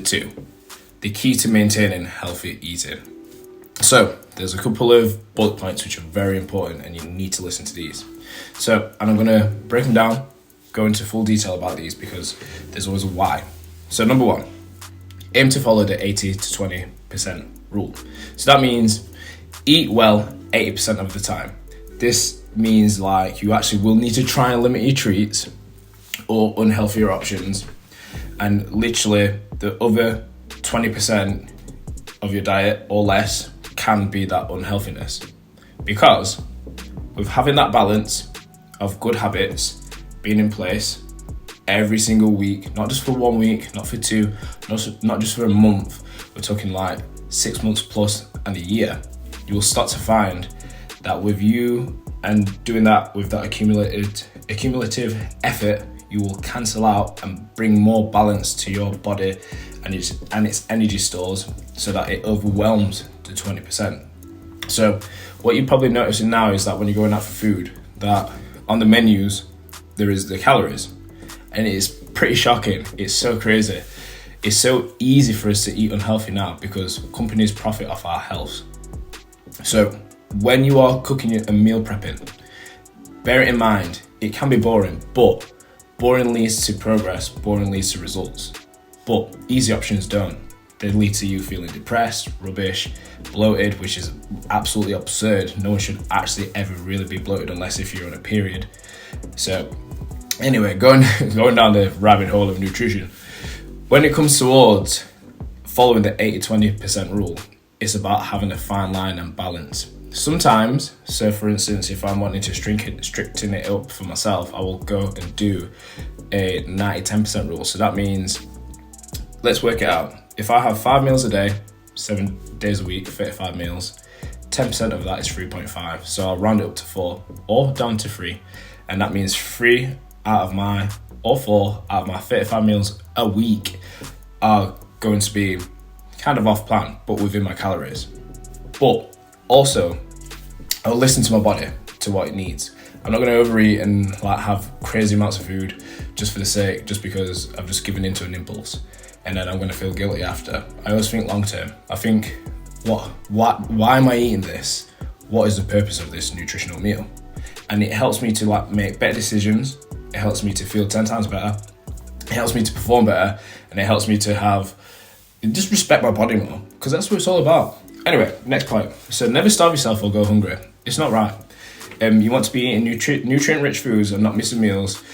EP.2, the key to maintaining healthy eating. So there's a couple of bullet points which are very important and you need to listen to these. And I'm going to break them down, go into full detail about these because there's always a why. So number one, aim to follow the 80 to 20% rule. So that means eat well 80% of the time. This means like you actually will need to try and limit your treats or unhealthier options, and literally the other 20% of your diet or less can be that unhealthiness. Because with having that balance of good habits being in place every single week, not just for 1 week, not for two, not just for a month, we're talking like 6 months plus and a year, you will start to find that with you and doing that with that accumulative effort, you will cancel out and bring more balance to your body and its energy stores so that it overwhelms the 20%. So what you're probably noticing now is that when you're going out for food, that on the menus, there is the calories. And it is pretty shocking. It's so crazy. It's so easy for us to eat unhealthy now because companies profit off our health. So when you are cooking and meal prepping, bear it in mind, it can be boring, but boring leads to progress, boring leads to results. But easy options don't. They lead to you feeling depressed, rubbish, bloated, which is absolutely absurd. No one should actually ever really be bloated unless if you're on a period. So anyway, going down the rabbit hole of nutrition. When it comes towards following the 80-20% rule, it's about having a fine line and balance. Sometimes, so for instance, if I'm wanting to stricten it up for myself, I will go and do a 90-10% rule. So that means, let's work it out. If I have 5 meals a day, 7 days a week, 35 meals, 10% of that is 3.5. So I'll round it up to 4 or down to 3. And that means 3 out of my, or 4 out of my 35 meals a week are going to be kind of off plan, but within my calories. But also, I'll listen to my body, to what it needs. I'm not going to overeat and like have crazy amounts of food just because I've just given into an impulse, and then I'm going to feel guilty after. I always think long term. I think, why am I eating this? What is the purpose of this nutritional meal? And it helps me to like make better decisions. It helps me to feel 10 times better. It helps me to perform better, and it helps me to just respect my body more, because that's what it's all about. Anyway, next point. So never starve yourself or go hungry. It's not right. You want to be eating nutrient-rich foods and not missing meals,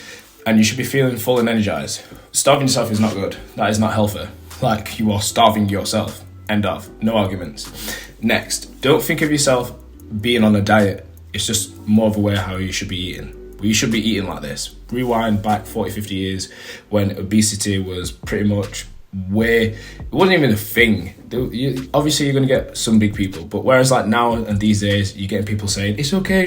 and you should be feeling full and energized. Starving yourself is not good. That is not healthy. Like, you are starving yourself. End of. No arguments. Next, don't think of yourself being on a diet. It's just more of a way how you should be eating. You should be eating like this. Rewind back 40, 50 years when obesity was pretty much it wasn't even a thing. Obviously, you're going to get some big people, but whereas like now and these days, you're getting people saying it's okay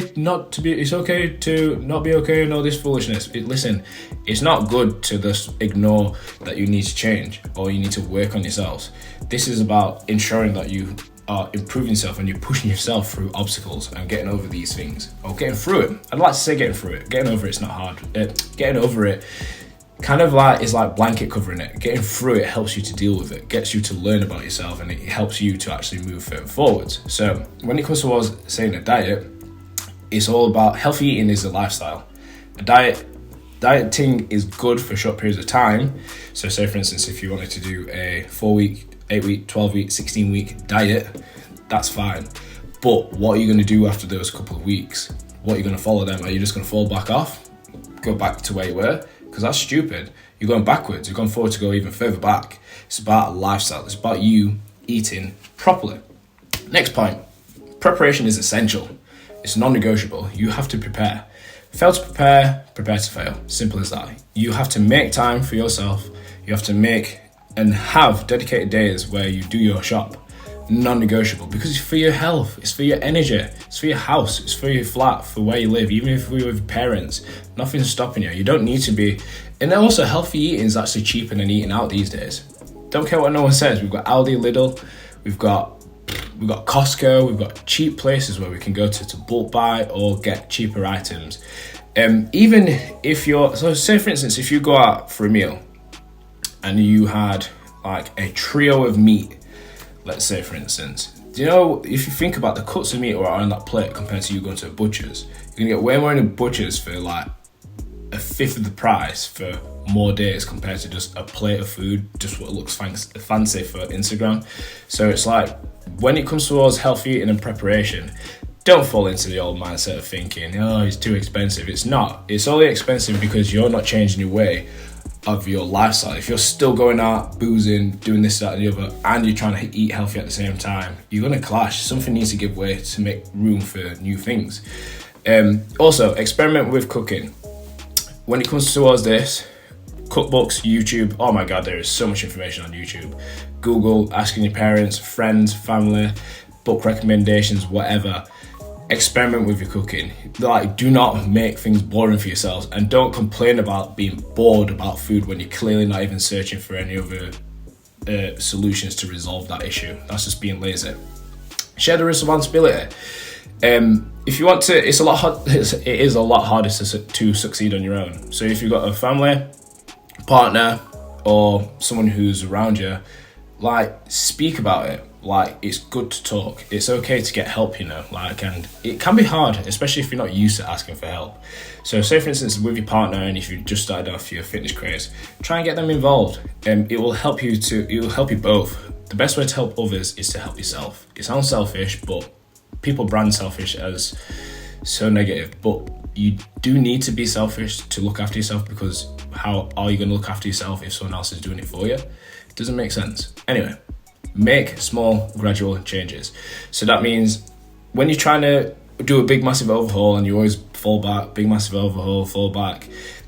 to not be okay and all this foolishness. Listen, it's not good to just ignore that you need to change or you need to work on yourselves. This is about ensuring that you are improving yourself and you're pushing yourself through obstacles and getting over these things, or getting through it. I'd like to say getting through it. Getting over it's not hard. Getting over it kind of like is like blanket covering it. Getting through it helps you to deal with it, gets you to learn about yourself, and it helps you to actually move forwards. So when it comes towards saying a diet, it's all about healthy eating is a lifestyle. Dieting is good for short periods of time. So say for instance, if you wanted to do a 4-week, 8-week, 12-week, 16-week diet, that's fine. But what are you going to do after those couple of weeks? What are you going to follow them? Are you just going to fall back off? Go back to where you were? Because that's stupid. You're going backwards. You're going forward to go even further back. It's about a lifestyle. It's about you eating properly. Next point. Preparation is essential. It's non-negotiable. You have to prepare. Fail to prepare, prepare to fail. Simple as that. You have to make time for yourself. You have to make and have dedicated days where you do your shop. Non-negotiable, because it's for your health, it's for your energy, it's for your house, it's for your flat, for where you live. Even if we're with parents, nothing's stopping you. You don't need to be. And also, healthy eating is actually cheaper than eating out these days. Don't care what no one says. We've got Aldi, Lidl, we've got Costco, we've got cheap places where we can go to bulk buy or get cheaper items. Even if so say for instance, if you go out for a meal and you had like a trio of meat, let's say for instance, do you know, if you think about the cuts of meat that are on that plate compared to you going to a butcher's, you're gonna get way more in a butcher's for like a fifth of the price for more days compared to just a plate of food, just what looks fancy for Instagram. So it's like, when it comes towards healthy eating and preparation, don't fall into the old mindset of thinking, oh, it's too expensive. It's not. It's only expensive because you're not changing your way of your lifestyle. If you're still going out, boozing, doing this, that, and the other, and you're trying to eat healthy at the same time, you're going to clash. Something needs to give way to make room for new things. Also, experiment with cooking. When it comes towards this, cookbooks, YouTube, oh my God, there is so much information on YouTube. Google, asking your parents, friends, family, book recommendations, whatever. Experiment with your cooking. Like, do not make things boring for yourselves, and don't complain about being bored about food when you're clearly not even searching for any other solutions to resolve that issue. That's just being lazy. Share the responsibility. If you want to, it is a lot harder to succeed on your own. So if you've got a family, partner, or someone who's around you, like, speak about it. Like, it's good to talk. It's okay to get help, you know, like, and it can be hard, especially if you're not used to asking for help. So say for instance with your partner, and if you just started off your fitness craze, try and get them involved. It will help you both. The best way to help others is to help yourself. It sounds selfish, but people brand selfish as so negative, but you do need to be selfish to look after yourself, because how are you going to look after yourself if someone else is doing it for you? It doesn't make sense. Anyway, make small, gradual changes. So that means when you're trying to do a big, massive overhaul and you always fall back, big, massive overhaul, fall back,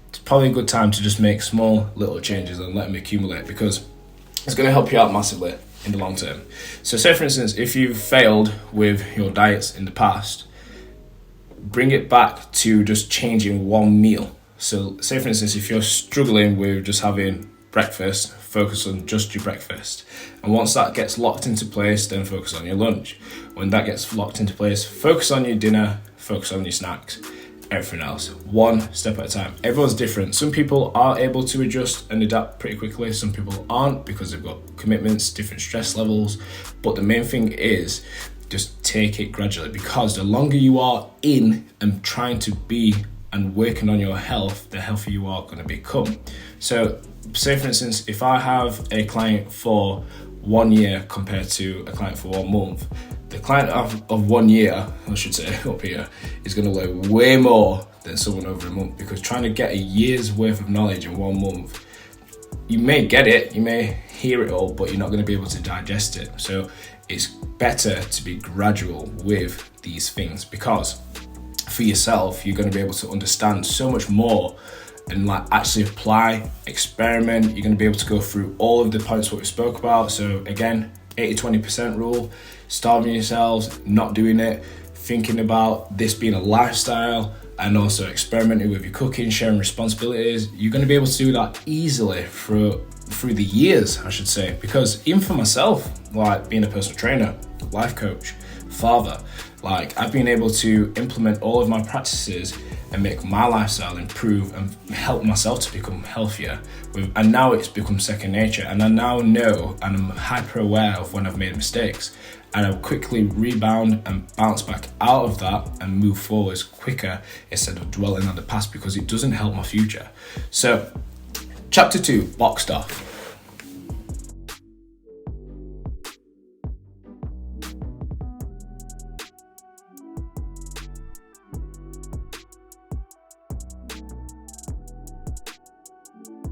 it's probably a good time to just make small, little changes and let them accumulate, because it's going to help you out massively in the long term. So say for instance, if you've failed with your diets in the past, bring it back to just changing one meal. So say for instance, if you're struggling with just having breakfast, focus on just your breakfast. And once that gets locked into place, then focus on your lunch. When that gets locked into place, focus on your dinner, focus on your snacks, everything else. One step at a time. Everyone's different. Some people are able to adjust and adapt pretty quickly. Some people aren't, because they've got commitments, different stress levels. But the main thing is just take it gradually, because the longer you are in and trying to be and working on your health, the healthier you are going to become. So say for instance, if I have a client for 1 year compared to a client for 1 month, the client of 1 year, I should say up here, is going to learn way more than someone over a month, because trying to get a year's worth of knowledge in 1 month, you may get it, you may hear it all, but you're not going to be able to digest it. So it's better to be gradual with these things, because for yourself, you're going to be able to understand so much more and like actually apply, experiment. You're going to be able to go through all of the points what we spoke about. So again, 80-20% rule, starving yourselves, not doing it, thinking about this being a lifestyle, and also experimenting with your cooking, sharing responsibilities. You're going to be able to do that easily through the years, I should say, because even for myself, like being a personal trainer, life coach, father, like I've been able to implement all of my practices and make my lifestyle improve and help myself to become healthier. And now it's become second nature, and I now know and I'm hyper aware of when I've made mistakes, and I'll quickly rebound and bounce back out of that and move forwards quicker instead of dwelling on the past, because it doesn't help my future. So chapter 2, boxed off.